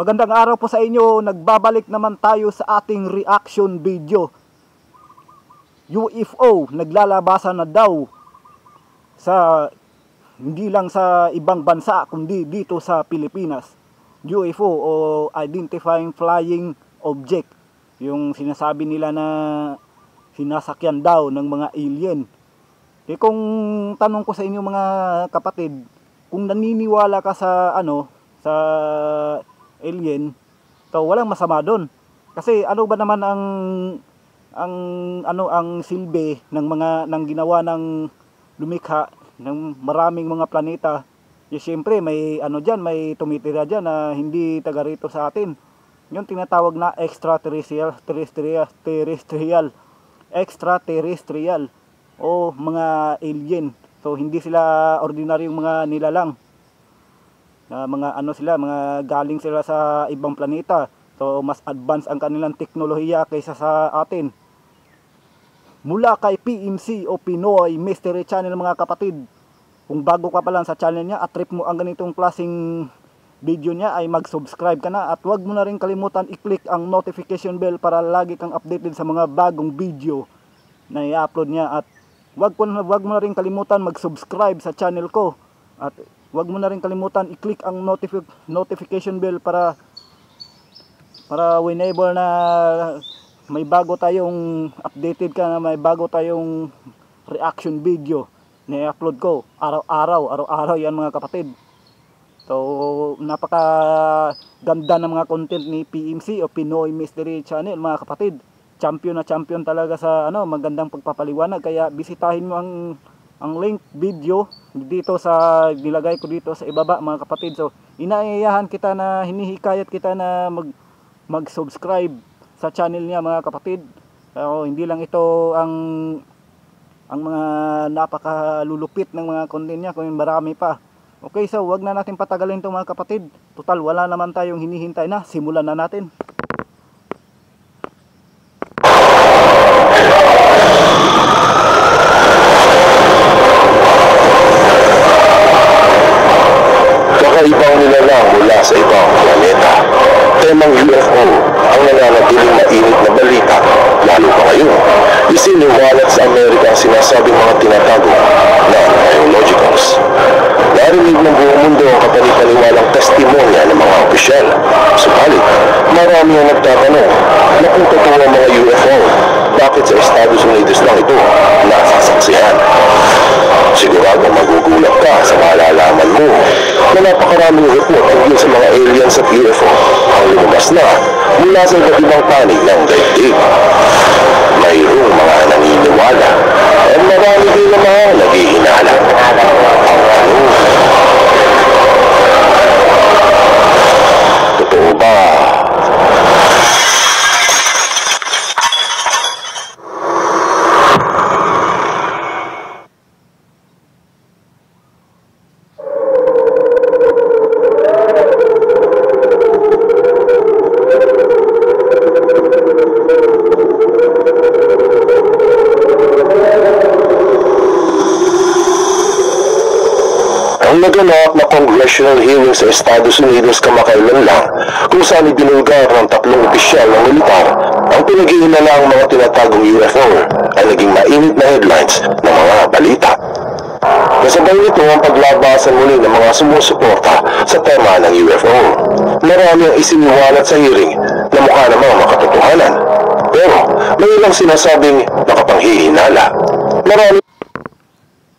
Magandang araw po sa inyo. Nagbabalik naman tayo sa ating reaction video. UFO naglalabasan na daw sa hindi lang sa ibang bansa kundi dito sa Pilipinas. UFO o Identifying Flying Object, yung sinasabi nila na sinasakyan daw ng mga alien. Kung tanong ko sa inyo mga kapatid, kung naniniwala ka sa sa alien, so walang masama doon. Kasi ano ba naman ang silbi ng ginawa ng lumikha ng maraming mga planeta? Siyempre may may tumitira diyan na hindi taga rito sa atin. Yung tinatawag na extraterrestrial o mga alien. So hindi sila ordinaryong mga nilalang. Mga mga galing sila sa ibang planeta. So mas advanced ang kanilang teknolohiya kaysa sa atin. Mula kay PMC o Pinoy Mystery Channel mga kapatid. Kung bago ka pa lang sa channel niya at trip mo ang ganitong klaseng video niya, ay mag-subscribe ka na at huwag mo na rin kalimutan i-click ang notification bell para lagi kang updated sa mga bagong video na i-upload niya. At huwag mo na rin kalimutan mag-subscribe sa channel ko at huwag mo na rin kalimutan i-click ang notification bell para whenever na may bago tayong updated ka, na may bago tayong reaction video na i-upload ko araw-araw yan mga kapatid. So napaka ganda ng mga content ni PMC o Pinoy Mystery Channel mga kapatid. Champion na champion talaga sa magandang pagpapaliwanag, kaya bisitahin mo ang link video dito nilagay ko dito sa ibaba mga kapatid. So inaayahan kita na, hinihikayat kita na mag-subscribe sa channel niya mga kapatid. So hindi lang ito ang mga napakalulupit ng mga content niya, kung marami pa. Okay, so wag na natin patagalin ito mga kapatid. Total wala naman tayong hinihintay na. Simulan na natin. Kakaibang nilalang mula sa ibang planeta. Temang UFO ang nananatiling mainit na balita, lalo pa ngayon. Isiniwalat sa Amerika ang sinasabing mga tinatago na biologicals. Narinig ng buong mundo ang kapanipaniwalang testimonya ng mga opisyal. Subalit, marami ang nagtatanong na kung totoo ang mga UFO, bakit sa Estados Unidos lang ito nasasaksihan? Sigurado magugulat ka sa malalaman mo na napakaraming report tungkol sa mga aliens at UFO ang lumabas na mula sa iba't ibang panig ng daigdig. Mayroong mga naniniwala at marami din na mga naghihinala. Ang tanong, totoo ba? Naganap na congressional hearing sa Estados Unidos kamakailan lang, kung saan ibinulgar ng 3 opisyal ng militar ang pinag-iinalaang mga tinatagong UFO ay naging mainit na headlines ng mga balita. Kasabay nito ang paglabasan muli ng mga sumusuporta sa tema ng UFO. Marami ang isiniwalat sa hearing na mukha namang makatotohanan, pero may ilang sinasabing nakapanghihinala. Marami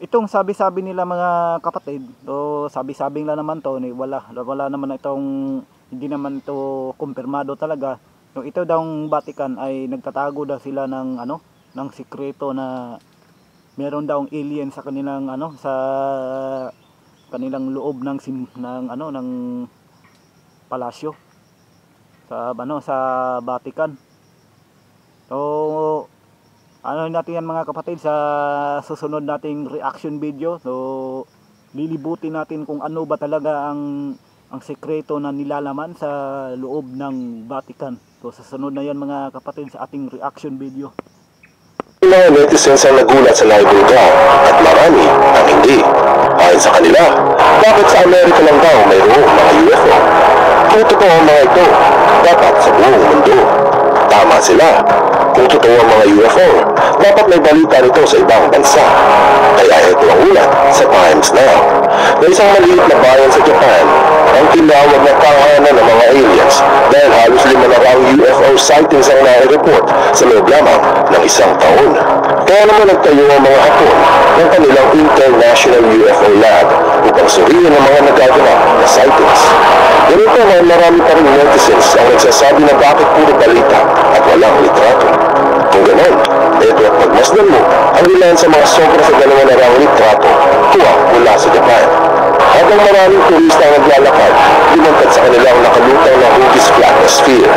Itong sabi-sabi nila mga kapatid, o sabi-sabing lang naman to, wala naman itong, hindi naman ito kumpirmado talaga. Yung ito daw Vatican ay nagtatago daw sila ng ng sikreto na meron daw alien sa kanilang sa kanilang loob ng palasyo sa Vatican. So natin yan mga kapatid sa susunod nating reaction video. So lilibutin natin kung ano ba talaga ang sekreto na nilalaman sa loob ng Vatican. So susunod na yan mga kapatid sa ating reaction video. Mga netizens ang nagulat sa live video at marami ang hindi. Ayon sa kanila, bakit sa Amerika lang daw mayroong mga UFO? Kung totoo ang mga ito, dapat sa buong mundo. Tama sila. Kung totoo ang mga UFO, dapat may balita nito sa ibang bansa. Kaya ito ang ulat sa Times Now. Na isang maliit na bayan sa Japan ang tinawag na tahanan ng mga aliens dahil halos 5 na raang UFO sightings ang nai-report sa loob lamang ng isang taon. Kaya naman nagtayo ang mga Hapon ng kanilang International UFO Lab upang suriin ang mga nagaganap na sightings. Ganito na marami pa rin netizens ang nagsasabi na bakit puro balita at walang litrato. Kung ganon, ito at pagmasdan mo ang ilan sa mga sobra sa 2 na raang litrato kuha mula sa Japan. Habang maraming turista ang naglalakad, lumantad sa kanilang nakalutang na Hughes Flat na sphere.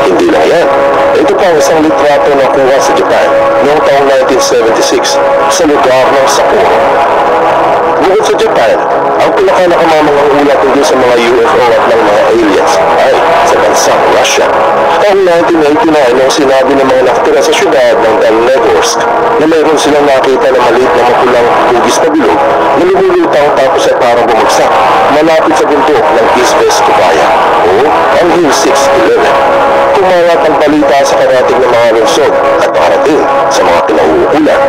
Hindi lang yan. Ito pa ang isang litrato na kuha sa Japan noong taong 1976 sa lugar ng Sapporo. Bukod sa Japan, ang pinaka-nakamamangang ulat tungkol sa mga UFO at ng mga aliens ay sa bansang Russia. Taong 1989 nung sinabi ng mga nakatira sa syudad ng Dalnegorsk na mayroon silang nakita na maliit na mapulang hugis na bilog na lumulutang tapos ay parang bumagsak malapit sa bundok ng Izvestovaya o ang Hill 611. Kumalat ang balita sa karating ng mga lungsod at nakarating sa mga pinauukulan.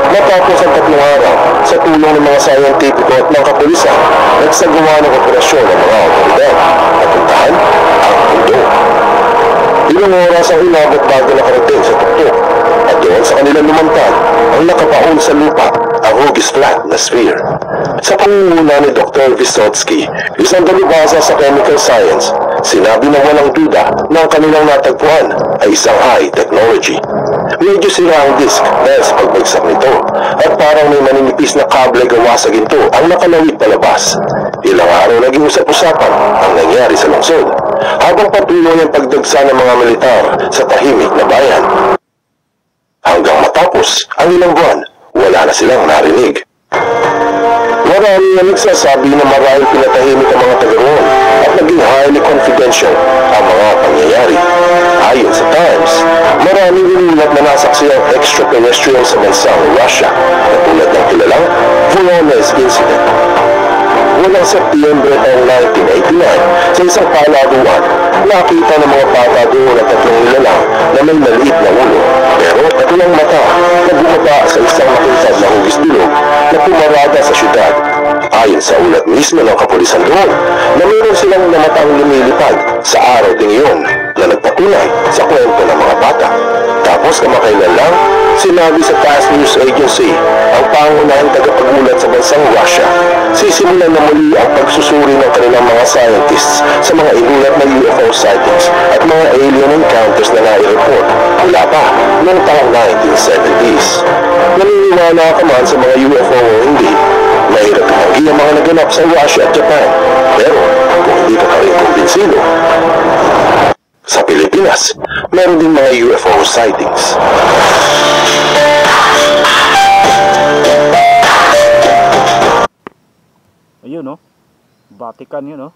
Matapos ang 3 araw, sa tulong ng mga scientifico at ng kapulisan, nagsagawa ng operasyon ng mga otoridad at puntahan ang bundok. Ilang oras ang inabot bago nakarating sa tuktok at doon sa kanilang lumantad ang nakapaon sa lupa ang Hughes Flat na sphere. Sa pangunguna ni Dr. Vysotsky, isang dalubhasa sa chemical science, sinabi na walang duda na ang kanilang natagpuan ay isang high technology. Medyo sira ang disk dahil sa pagbagsak nito at parang may maninipis na kable gawa sa ginto ang nakalawit palabas. Ilang araw naging usap-usapan ang nangyari sa lungsod habang patuloy ang pagdagsa ng mga militar sa tahimik na bayan. Hanggang matapos ang ilang buwan, wala na silang narinig. Marami na nagsasabi na marahil pinatahimik ang mga taga-roon at naging highly confidential ang mga pangyayari. Ayon sa Times, maraming inilat na nasaksi ang extraterrestrial sa bansang Russia na tulad ng kilalang Voronezh Incident. Walang September taong 1989, sa isang paladuan, nakita ng mga bata doon ang 3 nilalang na may maliit na ulo, pero katulang mata na bumaba sa isang makinsad na hugis bilog na pumarada sa syudad. Ayon sa ulat mismo ng kapulisan doon, na mayroon silang namatang lumilipad sa araw ding iyon na nagpatunay sa kwento ng mga bata. Tapos kamakailan lang, sinabi sa TASS News Agency, ang pangunahing tagapagulat sa bansang Russia, sisimulan na muli ang pagsusuri ng kanilang mga scientists sa mga inulat na UFO sightings at mga alien encounters na nai-report mula pa noong taong 1970s. Naniniwala ka man sa mga UFO o hindi, mahirap itanggi ang mga naganap sa Russia at Japan. Pero kung hindi ka pa rin kumbinsido, sa Pilipinas, meron din mga UFO sightings. Ayun no, Vatican yun no,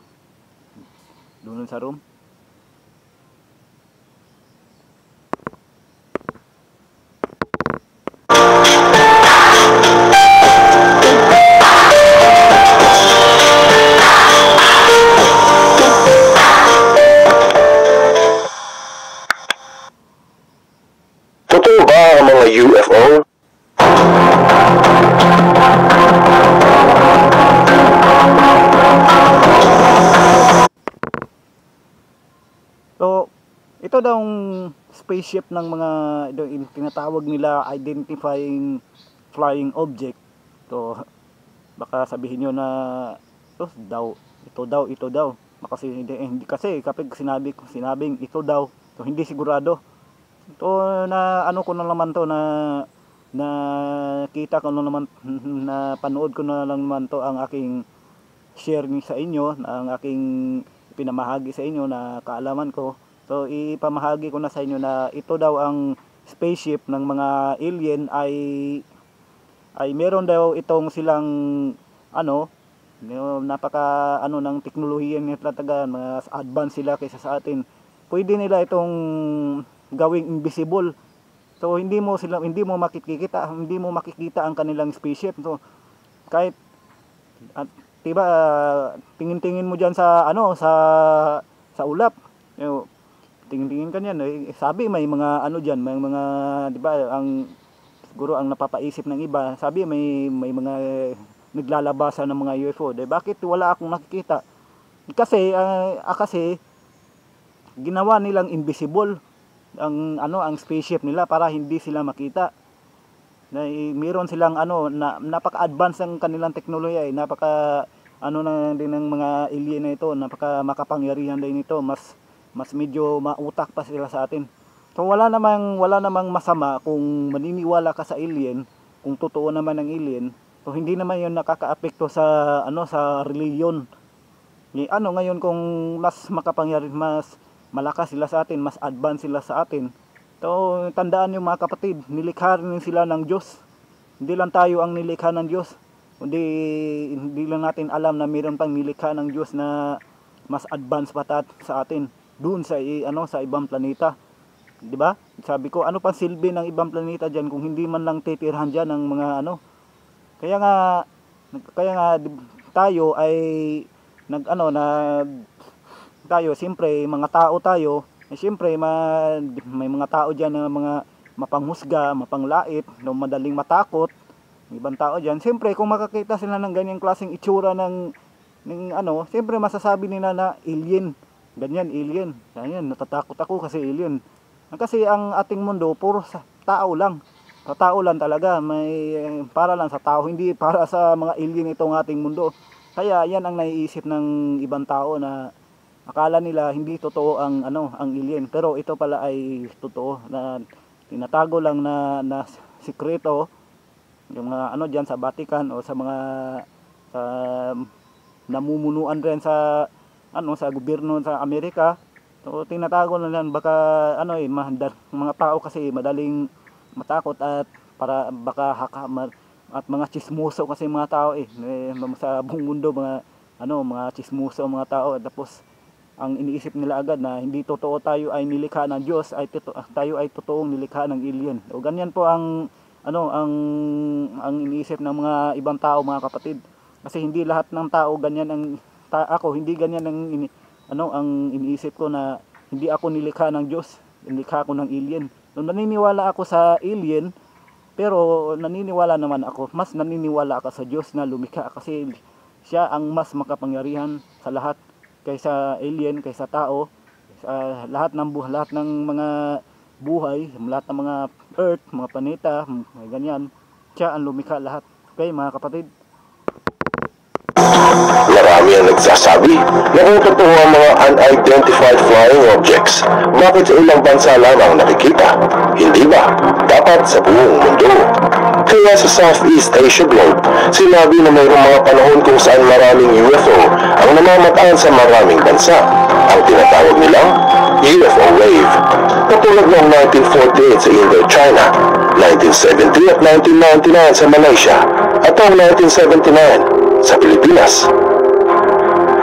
doon sa room. Totoo ba ang mga UFO? So, ito daw ang spaceship ng mga tinatawag nila identifying flying object. So, baka sabihin nyo na ito daw. Kasi hindi kasi kapag sinabing ito daw, so hindi sigurado. To na ano ko na naman to na kita ko na naman na panood ko na lang naman to ang aking share sa inyo, ang aking pinamahagi sa inyo na kaalaman ko. So ipamahagi ko na sa inyo na ito daw ang spaceship ng mga alien ay meron daw itong silang napaka ng teknolohiya ng talaga, mas advanced sila kaysa sa atin. Pwede nila itong gawing invisible. So hindi mo makikita ang kanilang spaceship. So kahit diba tingin-tingin mo diyan sa sa ulap. Tingin-tingin ka niyan, sabi may mga ano diyan, may mga 'di ba, ang siguro ang napapaisip ng iba, sabi may mga naglalabasan ng mga UFO. Bakit wala akong nakikita? Kasi ginawa nilang invisible ang spaceship nila para hindi sila makita. Mayroon silang napaka-advance ng kanilang teknolohiya, napaka na din ng mga alien na ito, napaka makapangyarihan din ito, mas medyo mautak pa sila sa atin. So wala namang masama kung maniniwala ka sa alien, kung totoo naman ang alien. So hindi naman 'yon nakakaapekto sa sa reliyon. Ngayon kung mas makapangyarihan, mas malakas sila sa atin, mas advanced sila sa atin. So tandaan niyo mga kapatid, nilikha rin sila ng Diyos. Hindi lang tayo ang nilikha ng Diyos. Hindi lang natin alam na mayroon pang nilikha ng Diyos na mas advanced pa sa atin doon sa ibang planeta. 'Di ba? Sabi ko, ano pang silbi ng ibang planeta diyan kung hindi man lang titirhan diyan ng mga Kaya nga tayo ay tayo siyempre mga tao tayo, siyempre may mga tao diyan na mga mapanghusga, mapanglait, madaling matakot. Ibang tao diyan, siyempre kung makakita sila ng ganyang klaseng itsura ng siyempre masasabi nila na alien. Ganyan, alien. Ganyan, natatakot ako kasi alien. Kasi ang ating mundo puro sa tao lang. Sa tao lang talaga, para lang sa tao, hindi para sa mga alien itong ating mundo. Kaya yan ang naiisip ng ibang tao na akala nila hindi totoo ang alien, pero ito pala ay totoo, na tinatago lang na sikreto yung mga diyan sa Vatican o sa mga namumunuan rin sa sa gobyerno sa Amerika. So tinatago na lang, baka mga tao kasi madaling matakot at at mga chismoso kasi mga tao sa buong mundo, mga chismoso mga tao. Tapos ang iniisip nila agad na hindi totoo tayo ay nilikha ng Diyos, tayo ay totoong nilikha ng alien. O ganyan po ang iniisip ng mga ibang tao mga kapatid. Kasi hindi lahat ng tao ganyan hindi ganyan ang iniisip ko, na hindi ako nilikha ng Diyos, nilikha ako ng alien. Nung naniniwala ako sa alien, pero mas naniniwala ako sa Diyos na lumikha, kasi siya ang mas makapangyarihan sa lahat, kaysa alien, kaysa tao, sa lahat ng mga buhay, lahat ng mga earth, mga planeta, ganyan, siya ang lumikha lahat. Okay mga kapatid? Marami ang nagsasabi na kung totoo ang mga unidentified flying objects, bakit sa ilang bansa lamang nakikita? Hindi ba dapat sa buong mundo? Kaya sa Southeast Asia Globe, sinabi na mayroong mga panahon kung saan maraming UFO ang namamataan sa maraming bansa. Ang tinatawag nilang UFO wave. Katulad noong 1948 sa Indochina, 1970 at 1999 sa Malaysia, at noong 1979 sa Pilipinas.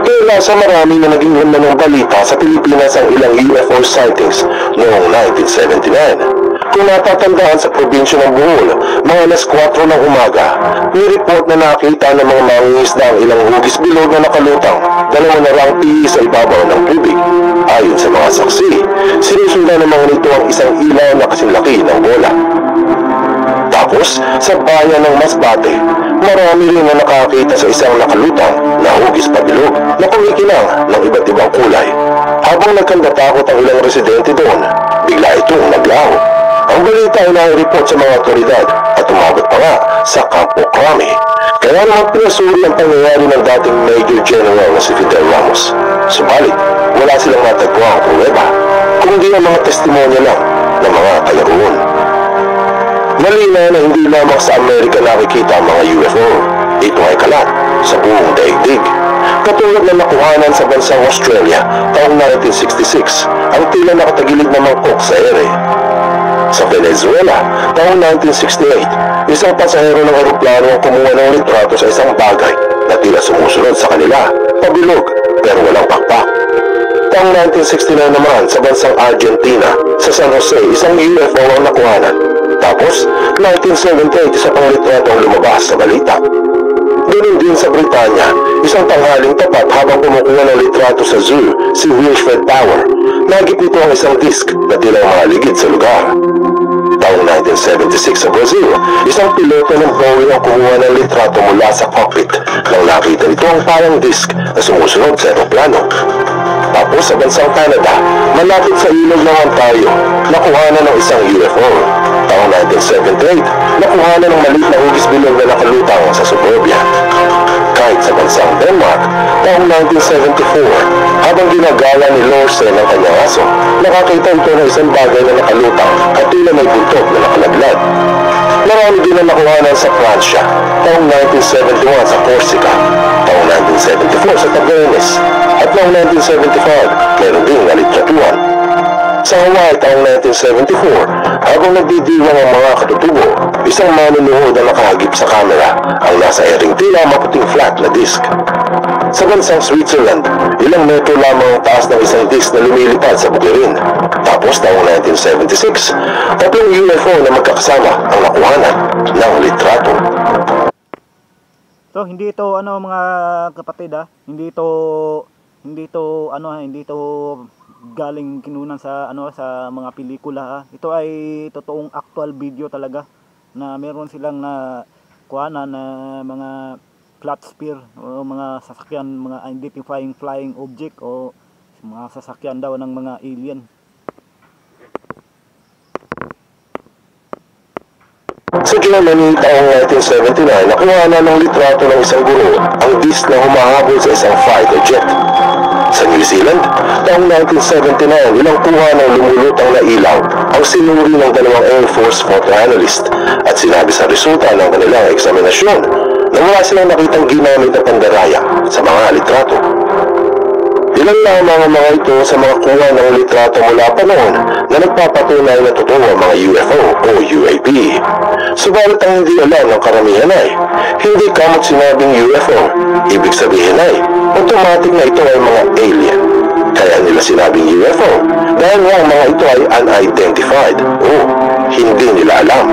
Kaya nasa marami na naging ganda ng balita sa Pilipinas ang ilang UFO sightings noong 1979. Kung natatandaan sa probinsya ng Bohol, mga alas 4 ng umaga, may report na nakita ng mga mangingisda ang ilang hugis bilog na nakalutang 2 pihi sa ibabaw ng tubig. Ayon sa mga saksi, sinusundan ng mga nito ang isang ilaw na kasinlaki ng bola. Tapos, sa bayan ng Masbate, marami rin na nakakita sa isang nakalutang na hugis pabilog na kumikinang ng iba't ibang kulay. Habang nagkandatakot ang ilang residente doon, bigla itong naglaho. Ang balita ay nai-report sa mga otoridad at umabot pa nga sa Campo Crame. Kaya naman pinasuri ang pangyayari ng dating Major General na si Fidel Ramos. Subalit, wala silang matagpuang pruweba, kundi ang mga testimonya lang ng mga taga-roon. Malinaw na hindi lamang sa Amerika nakikita ang mga UFO. Ito ay kalat sa buong daigdig. Katulad na nakuhanan sa bansang Australia taong 1966 ang tila nakatagilid na mangkok sa ere. Sa Venezuela, taong 1968, isang pasahero ng eroplano ang kumuha ng litrato sa isang bagay na tila sumusunod sa kanila, pabilog pero walang pakpak. Taong 1969 naman sa bansang Argentina, sa San Jose, isang UFO ang nakuhanan. Tapos, 1978, isa pang litrato ang lumabas sa balita. Ganun din sa Britanya, isang tanghaling tapat habang kumukuha ng litrato sa zoo si Wilfred Power, nagip nito ang isang disk na tila maligid sa lugar. Taong 1976 sa Brazil, isang piloto ng Boeing ang kumuha ng litrato mula sa cockpit nang nakita nito ang parang disk na sumusunod sa eroplano. Tapos sa bansang Canada, malapit sa ilog ng Ontario, nakuhanan ng isang UFO. Taong 1978, nakuhanan ng maliit na hugis bilog na nakalutang sa suburbia. Kahit sa bansang Denmark, taong 1974, habang ginagala ni Lorsen ang kanyang aso, nakakita ito ng isang bagay na nakalutang at tila may buntot na nakalaglag. Marami din na nakuhanan sa Pransya, taong 1971 sa Corsica, taong 1974 sa Tabernes, at noong 1975, meron din nalitratuhan. Sa Hawaii taong 1974, habang nagdidiwang ang mga katutubo, isang manunood na nakahagip sa kamera ang nasa ering tila maputing flat na disk. Sa bansang Switzerland, ilang metro lamang ang taas ng isang disk na lumilipad sa bukirin. Tapos taong 1976, tatlong UFO na magkakasama ang nakuhanan ng litrato. So hindi ito mga kapatid hindi ito galing kinunan sa sa mga pelikula. Ito ay totoong actual video talaga na meron silang na kuhanan na mga flat sphere o mga sasakyan, mga identifying flying object o mga sasakyan daw ng mga alien. Sa Germany taong 1979, nakuhanan ng litrato ng isang guro ang disk na humahabol sa isang fighter jet. Sa New Zealand, taong 1979, ilang kuha ng lumulutang na ilaw ang sinuri ng dalawang Air Force photo analyst at sinabi sa resulta ng kanilang eksaminasyon na wala silang nakitang ginamit na pandaraya sa mga litrato. Ilan lamang ang mga ito sa mga kuha ng litrato mula pa noon na nagpapatunay na totoo ang mga UFO o UAP. Subalit ang hindi alam ng karamihan ay, hindi kamot sinabing UFO, ibig sabihin ay, automatic na ito ay mga alien. Kaya nila sinabing UFO dahil ang mga ito ay unidentified o hindi nila alam.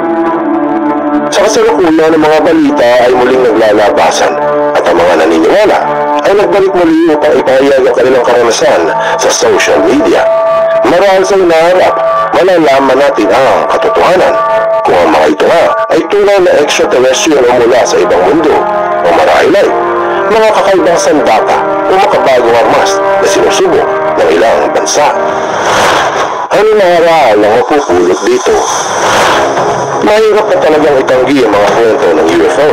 Sa kasalukuyan ng mga balita ay muling naglalabasan at ang mga naniniwala ay nagbalik muli upang ipahayag ang kanilang karanasan sa social media. Marahil sa hinaharap, malalaman natin ang katotohanan kung ang mga ito nga ay tunay na extraterrestrial o mula sa ibang mundo o marahil ay mga kakaibang sandata o makabagong armas na sinusubok ng ilang bansa. Ano na aral ang mapupulot dito? Mahirap na talagang itanggi ang mga kwento ng UFO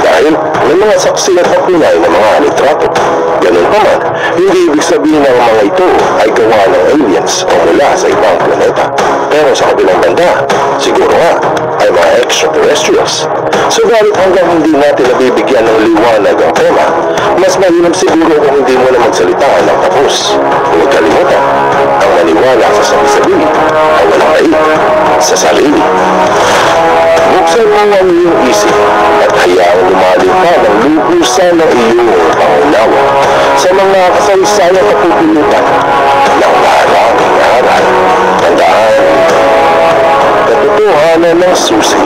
dahil may mga saksi at patunay na mga litrato. Ganun pa man, hindi ibig sabihin na ang mga ito ay gawa ng aliens o mula sa ibang planeta. Pero sa kabilang banda, siguro nga ay mga extraterrestrials. Subalit hanggang hindi natin nabibigyan ng liwanag ang tema, mas mainam siguro kung hindi mo na magsalita ng tapos. Huwag kalimutan, ang maniwala sa sabi-sabi ay walang kaig sa sarili. Buksan mo ang iyong isip at hayaang lumalim pa ng lubusan ng iyong pangunawa sa mga kasaysayang kapupulutan ng maraming aral. Tandaan, katotohanan ng susi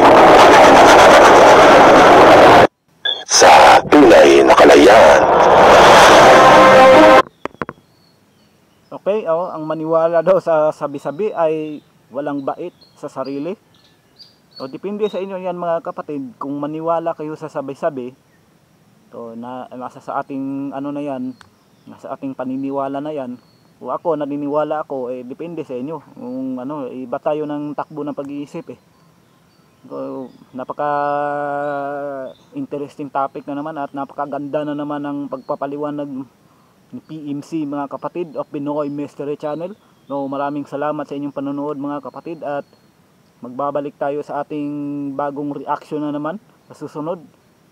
sa tunay na kalayaan. Okay, ang maniwala daw sa sabi-sabi ay walang bait sa sarili. O depende sa inyo yan mga kapatid, kung maniwala kayo sa sabi-sabi, to nasa sa ating na yan, nasa ating paniniwala na yan. O ako naniniwala ako, depende sa inyo. Kung iba tayo ng takbo ng pag-iisip So, napaka interesting topic na naman at napakaganda na naman ng pagpapaliwanag ni PMC mga kapatid of Pinoy Mystery Channel. No, maraming salamat sa inyong panonood mga kapatid at magbabalik tayo sa ating bagong reaction na naman sa susunod.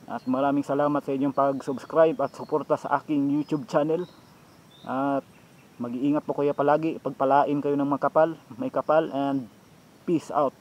At maraming salamat sa inyong pag-subscribe at suporta sa aking YouTube channel. At mag-iingat po kayo palagi, pagpalain kayo ng may kapal and peace out.